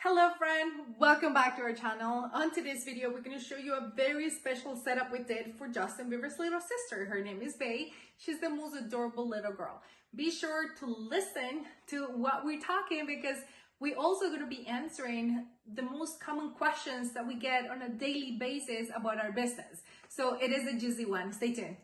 Hello friend, welcome back to our channel. On today's video, we're going to show you a very special setup we did for Justin Bieber's little sister. Her name is Bay. She's the most adorable little girl. Be sure to listen to what we're talking because we're also going to be answering the most common questions that we get on a daily basis about our business. So it is a juicy one. Stay tuned.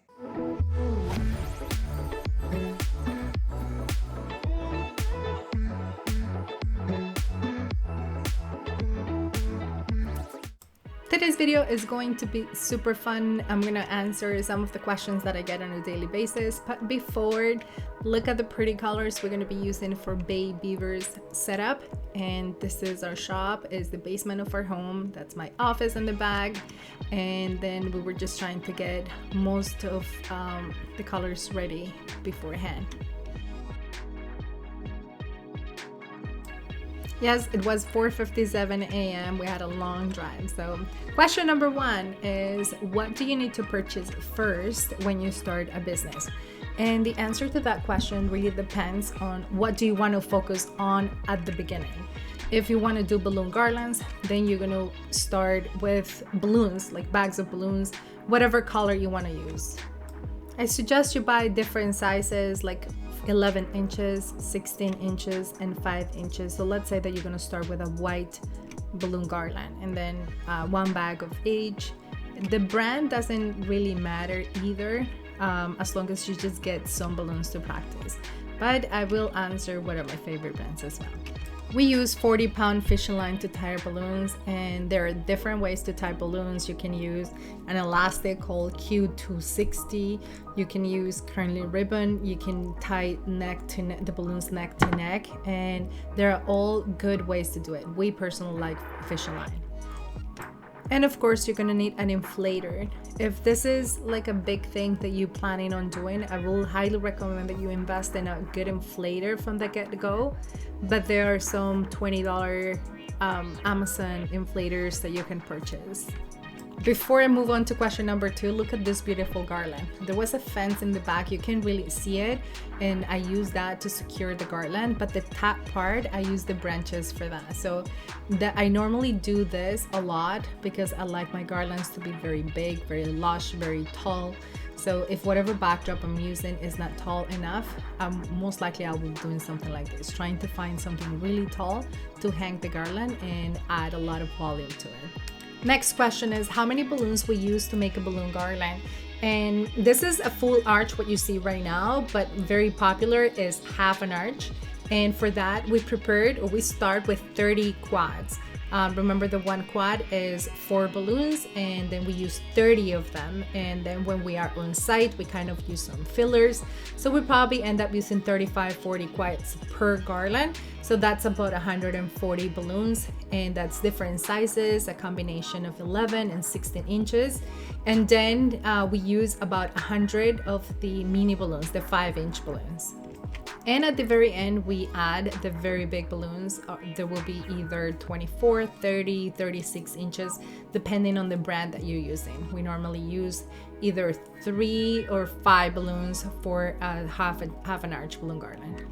Today's video is going to be super fun. I'm going to answer some of the questions that I get on a daily basis. But before, look at the pretty colors we're going to be using for Bay Bieber's setup. And this is our shop, is the basement of our home. That's my office in the back. And then we were just trying to get most of the colors ready beforehand. Yes, it was 4:57 a.m. We had a long drive. So question number one is, what do you need to purchase first when you start a business? And the answer to that question really depends on what do you want to focus on at the beginning. If you want to do balloon garlands, then you're going to start with balloons, like bags of balloons, whatever color you want to use. I suggest you buy different sizes, like 11 inches, 16 inches, and 5 inches. So let's say that you're going to start with a white balloon garland and then one bag of each. The brand doesn't really matter either, as long as you just get some balloons to practice. But I will answer what are my favorite brands as well. We use 40-pound fishing line to tie our balloons, and there are different ways to tie balloons. You can use an elastic called Q260. You can use curly ribbon. You can tie the balloons neck to neck, and there are all good ways to do it. We personally like fishing line. And of course, you're gonna need an inflator. If this is like a big thing that you're planning on doing, I will highly recommend that you invest in a good inflator from the get-go. But there are some $20 Amazon inflators that you can purchase. Before I move on to question number two, look at this beautiful garland. There was a fence in the back, you can really see it, and I use that to secure the garland, but the top part, I use the branches for that. So I normally do this a lot because I like my garlands to be very big, very lush, very tall. So if whatever backdrop I'm using is not tall enough, most likely I'll be doing something like this, trying to find something really tall to hang the garland and add a lot of volume to it. Next question is how many balloons we use to make a balloon garland. And this is a full arch, what you see right now, but very popular is half an arch. And for that, we start with 30 quads. Remember, the one quad is 4 balloons, and then we use 30 of them. And then when we are on site, we kind of use some fillers. So we probably end up using 35-40 quads per garland. So that's about 140 balloons, and that's different sizes, a combination of 11 and 16 inches. And then we use about 100 of the mini balloons, the 5-inch balloons. And at the very end, we add the very big balloons. There will be either 24, 30, 36 inches, depending on the brand that you're using. We normally use either 3 or 5 balloons for a half an arch balloon garland.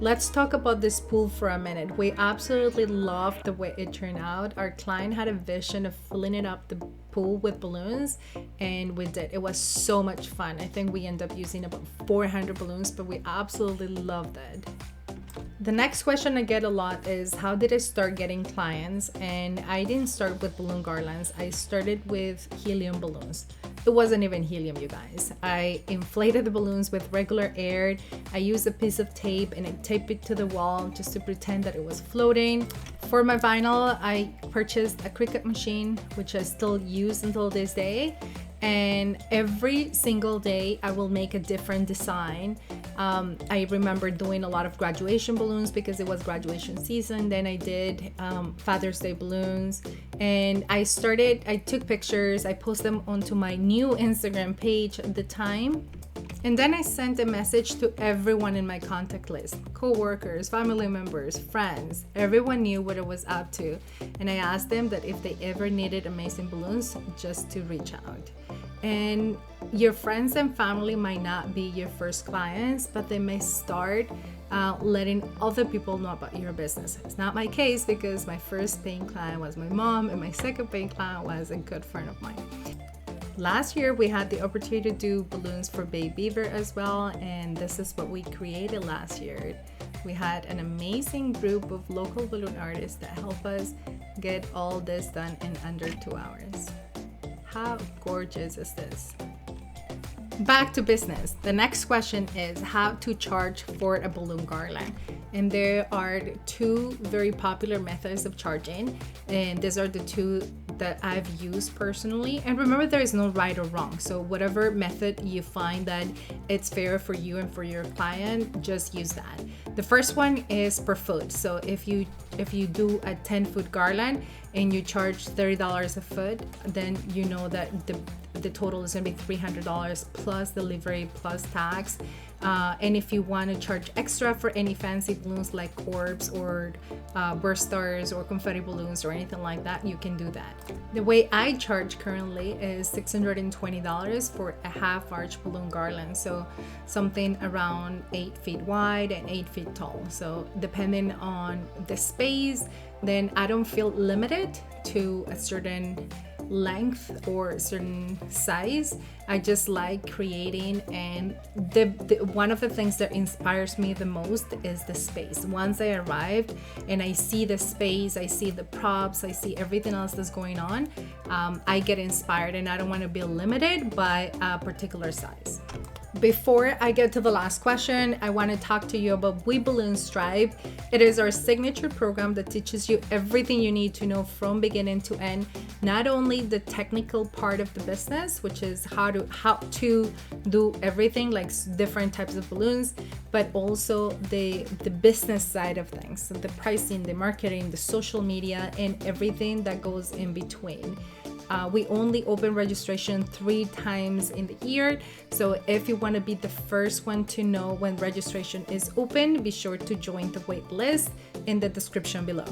Let's talk about this pool for a minute. We absolutely love the way it turned out. Our client had a vision of filling it up the pool with balloons, and we did. It was so much fun. I think we ended up using about 400 balloons, but we absolutely loved it. The next question I get a lot is, how did I start getting clients? And I didn't start with balloon garlands. I started with helium balloons. It wasn't even helium, you guys. I inflated the balloons with regular air. I used a piece of tape and I taped it to the wall just to pretend that it was floating. For my vinyl, I purchased a Cricut machine, which I still use until this day. And every single day I will make a different design. I remember doing a lot of graduation balloons because it was graduation season. Then I did Father's Day balloons, and I took pictures, I posted them onto my new Instagram page at the time. And then I sent a message to everyone in my contact list, co-workers, family members, friends. Everyone knew what I was up to. And I asked them that if they ever needed amazing balloons, just to reach out. And your friends and family might not be your first clients, but they may start letting other people know about your business. It's not my case because my first paying client was my mom, and my second paying client was a good friend of mine. Last year, we had the opportunity to do balloons for Bieber as well, and this is what we created last year. We had an amazing group of local balloon artists that helped us get all this done in under 2 hours. How gorgeous is this? Back to business. The next question is how to charge for a balloon garland. And there are two very popular methods of charging, and these are the two that I've used personally. And remember, there is no right or wrong, so whatever method you find that it's fair for you and for your client, just use that. The first one is per foot. So if you do a 10-foot garland and you charge $30 a foot, then you know that the total is going to be $300 plus delivery plus tax. And if you want to charge extra for any fancy balloons like orbs or burst stars or confetti balloons or anything like that, you can do that. The way I charge currently is $620 for a half arch balloon garland, so something around 8 feet wide and 8 feet tall. So depending on the space, then I don't feel limited to a certain length or a certain size. I just like creating, and one of the things that inspires me the most is the space. Once I arrived and I see the space, I see the props, I see everything else that's going on, I get inspired, and I don't want to be limited by a particular size. Before I get to the last question, I want to talk to you about We Balloon Stripe. It is our signature program that teaches you everything you need to know from beginning to end. Not only the technical part of the business, which is how to do everything like different types of balloons, but also the business side of things, so the pricing, the marketing, the social media, and everything that goes in between. We only open registration 3 times in the year, so if you want to be the first one to know when registration is open, be sure to join the wait list in the description below.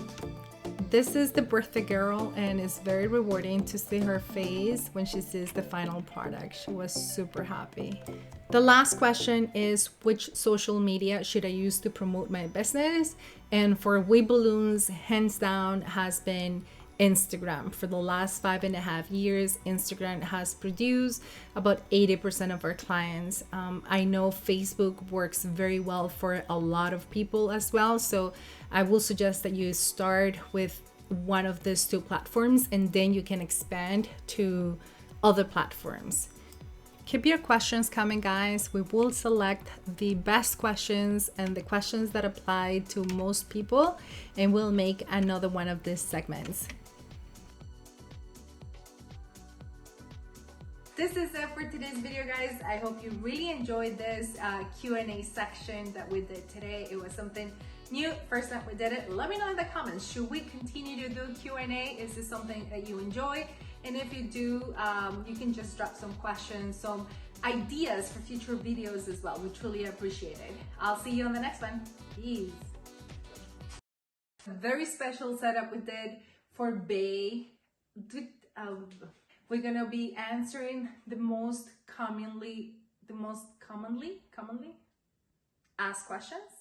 This is the birthday girl, and it's very rewarding to see her face when she sees the final product. She was super happy. The last question is, which social media should I use to promote my business? And for We Balloons, hands down, has been Instagram. For the last 5.5 years, Instagram has produced about 80% of our clients. I know Facebook works very well for a lot of people as well, so I will suggest that you start with one of these 2 platforms, and then you can expand to other platforms. Keep your questions coming, guys. We will select the best questions and the questions that apply to most people, and we'll make another one of these segments. This is it for today's video, guys. I hope you really enjoyed this Q&A section that we did today. It was something new, first time we did it. Let me know in the comments, should we continue to do Q&A? Is this something that you enjoy? And if you do, you can just drop some questions, some ideas for future videos as well. We truly appreciate it. I'll see you on the next one. Peace. A very special setup we did for Bay. We're gonna be answering the most commonly asked questions.